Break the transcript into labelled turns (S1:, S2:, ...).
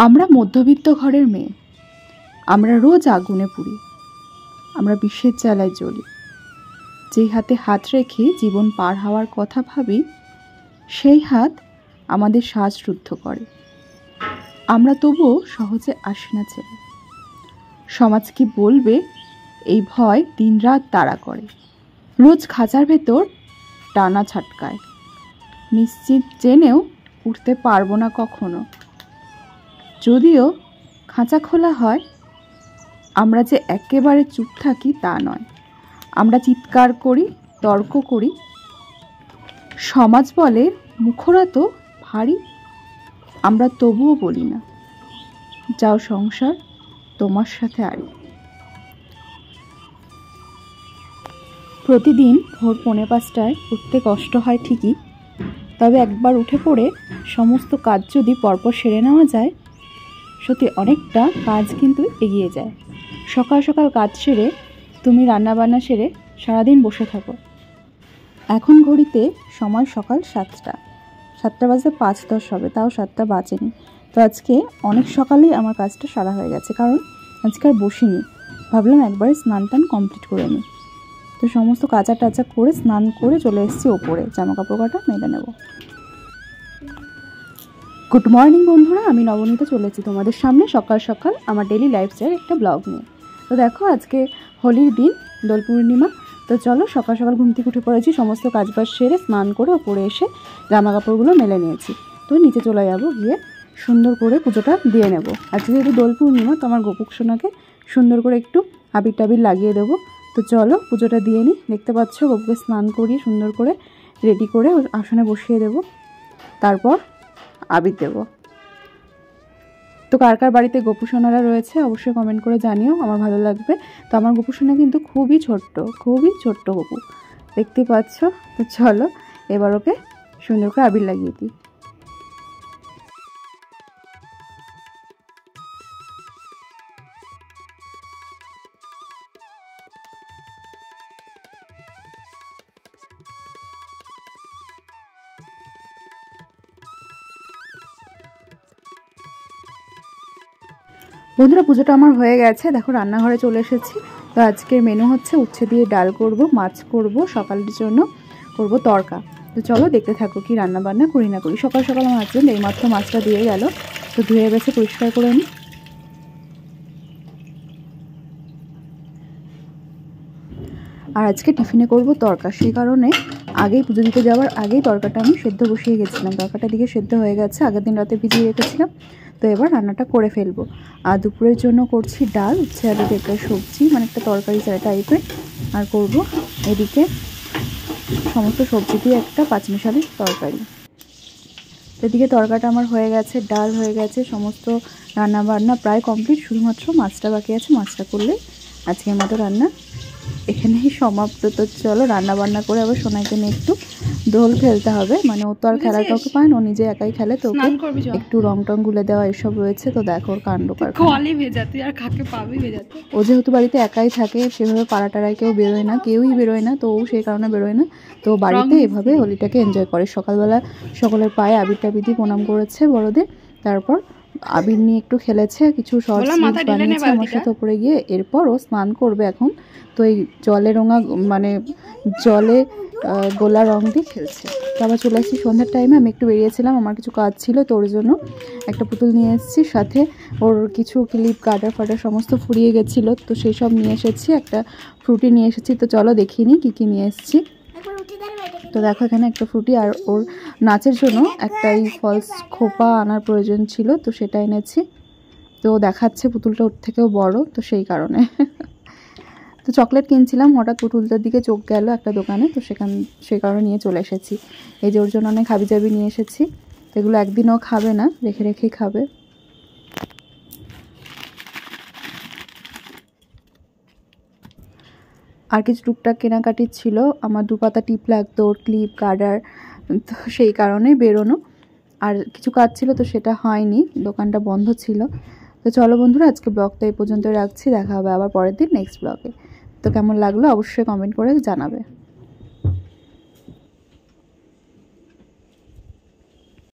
S1: আমরা মধ্যবিত্ত ঘরের মেয়ে, আমরা রোজ আগুনে পুড়ি, আমরা বিষের জ্বালায় জ্বলি। যেই হাতে হাত রেখে জীবন পার হওয়ার কথা ভাবি, সেই হাত আমাদের শ্বাসরুদ্ধ করে। আমরা তবুও সহজে আসি না ছেড়ে। সমাজ কি বলবে এই ভয় দিনরাত তাড়া করে। রোজ খাঁচার ভেতর টানা ছাটকায়, নিশ্চিত জেনেও উঠতে পারবো না কখনো। যদিও খাঁচা খোলা হয়, আমরা যে একেবারে চুপ থাকি তা নয়। আমরা চিৎকার করি, তর্ক করি। সমাজ বলে মুখরা তো ভারী, আমরা তবুও বলি না, যাও সংসার তোমার সাথে আরি। প্রতিদিন ভোর 4:45টায় উঠতে কষ্ট হয় ঠিকই, তবে একবার উঠে পড়ে সমস্ত কাজ যদি পরপর সেরে নেওয়া যায়, সত্যি অনেকটা কাজ কিন্তু এগিয়ে যায়। সকাল সকাল কাজ সেরে তুমি রান্নাবান্না সেরে সারাদিন বসে থাকো। এখন ঘড়িতে সময় সকাল 7টা বাজতে 5-10 হবে, তাও 7টা বাজেনি। তো আজকে অনেক সকালেই আমার কাজটা সারা হয়ে গেছে, কারণ আজকে আর বসিনি। ভাবলাম একবারে স্নান টান কমপ্লিট করে নিই। তো সমস্ত কাঁচা টাচা করে স্নান করে চলে এসেছি ওপরে, জামা কাপড় কাটা মেলে নেব। গুড মর্নিং বন্ধুরা, আমি নবনীতা চলেছি তোমাদের সামনে সকাল সকাল আমার ডেলি লাইফস্টাইল একটা ব্লগ নিয়ে। তো দেখো আজকে হোলির দিন, দোল পূর্ণিমা। তো চলো সকাল সকাল ঘুম থেকে উঠে পড়েছি, সমস্ত কাজবাজ সেরে স্নান করে ওপরে এসে জামা কাপড়গুলো মেলে নিয়েছি। তো নিচে চলে যাবো, গিয়ে সুন্দর করে পুজোটা দিয়ে নেব। আজকে যেহেতু দোল পূর্ণিমা, তো আমার গোপুক সোনাকে সুন্দর করে একটু আবির টাবির লাগিয়ে দেবো। তো চলো পুজোটা দিয়ে নিই। দেখতে পাচ্ছ গোপুকে স্নান করিয়ে সুন্দর করে রেডি করে আসনে বসিয়ে দেব, তারপর আবির দেব। তো কার কার বাড়িতে গোপুসোনারা রয়েছে অবশ্যই কমেন্ট করে জানিও, আমার ভালো লাগবে। তো আমার গোপুসোনা কিন্তু খুবই ছোট্ট গপু, দেখতে পাচ্ছ। তো চলো এবার ওকে সুন্দর করে আবির লাগিয়ে দিই। বন্ধুরা পুজোটা আমার হয়ে গেছে, দেখো রান্নাঘরে চলে এসেছি। তো আজকের মেনু হচ্ছে উচ্ছে দিয়ে ডাল করব, মাছ করব, সকালের জন্য করব তড়কা। তো চলো দেখতে থাকো কি রান্না বান্না করি না করি। সকাল সকাল আমার হাজবেন্ড এইমাত্র মাছটা দিয়ে গেল, তো ধুয়ে গেছে, পরিষ্কার করে নিই। আর আজকে টিফিনে করব তড়কা, সেই কারণে আগেই পুজো দিতে যাওয়ার আগেই তড়কাটা আমি সেদ্ধ বসিয়ে গেছিলাম। তড়কাটা দিকে সেদ্ধ হয়ে গেছে, আগের দিন রাতে ভিজিয়ে রেখেছিলাম। তো এবার রান্নাটা করে ফেলবো। আর দুপুরের জন্য করছি ডাল, উচ্ছে আলু একটা সবজি, মানে একটা তরকারি টাইপের। আর করব এদিকে সমস্ত সবজি দিয়ে একটা পাঁচমিশালি তরকারি। এদিকে তরকাটা আমার হয়ে গেছে, ডাল হয়ে গেছে, সমস্ত রান্না বান্না প্রায় কমপ্লিট, শুধুমাত্র মাছটা বাকি আছে। মাছটা করলে আজকের মতো রান্না এখানেই সমাপ্ত। তো চলো রান্না বান্না করে আবার সোনাইকে নিয়ে একটু দোল খেলতে হবে, মানে ও তো আর খেলার কাউকে পায় না, ও নিজে একাই খেলে। তো একটু রং টং গুলে দেওয়া এসব রয়েছে। তো দেখো ওর কাণ্ড ও যেহেতু বাড়িতে একাই থাকে, সেভাবে পাড়া টাড়ায় কেউ বেরোয় না, কেউই বেরোয় না, তো ও সেই কারণে বেরোয় না। তো বাড়িতে এভাবে হোলিটাকে এনজয় করে। সকালবেলা সকলের পায়ে আবির টাবির দিয়ে প্রণাম করেছে বড়দের, তারপর আবির নিয়ে একটু খেলেছে, কিছু শর্টস বানিয়েছে আমার সাথে উপরে গিয়ে। এরপর ও স্নান করবে এখন। তো এই জলে রঙা, মানে জলে গোলা রং দিয়ে খেলছে। তো আবার চলে আসছি সন্ধ্যার টাইমে। আমি একটু বেরিয়েছিলাম, আমার কিছু কাজ ছিল, তো ওর জন্য একটা পুতুল নিয়ে এসেছি, সাথে ওর কিছু ক্লিপ গার্ডার ফাডার সমস্ত ফুরিয়ে গেছিলো, তো সেই সব নিয়ে এসেছি। একটা ফ্রুটি নিয়ে এসেছি, তো চলো দেখিয়ে নিই কী কী নিয়ে এসেছি। তো দেখো এখানে একটা ফ্রুটি, আর ওর নাচের জন্য একটা এই ফলস খোপা আনার প্রয়োজন ছিল, তো সেটা এনেছি। তো দেখাচ্ছে পুতুলটা ওর থেকেও বড়, তো সেই কারণে। তো চকলেট কিনছিলাম, হঠাৎ পুতুলটার দিকে চোখ গেল একটা দোকানে, তো সেই কারণে নিয়ে চলে এসেছি। এই যে ওর জন্য অনেক হাবিজাবি নিয়ে এসেছি, তো এগুলো একদিনও খাবে না, রেখে রেখেই খাবে। আর কিছু টুকটাক কেনাকাটি ছিল, আমার 2 পাতা টিপ লাগতো, ওর ক্লিপ গার্ডার, তো সেই কারণেই বেরোনো। আর কিছু কাজ ছিল, তো সেটা হয়নি, দোকানটা বন্ধ ছিল। তো চলো বন্ধুরা আজকে ব্লগটা এই পর্যন্ত রাখছি, দেখা হবে আবার পরের দিন নেক্সট ব্লগে। তো কেমন লাগলো অবশ্যই কমেন্ট করে জানাবে।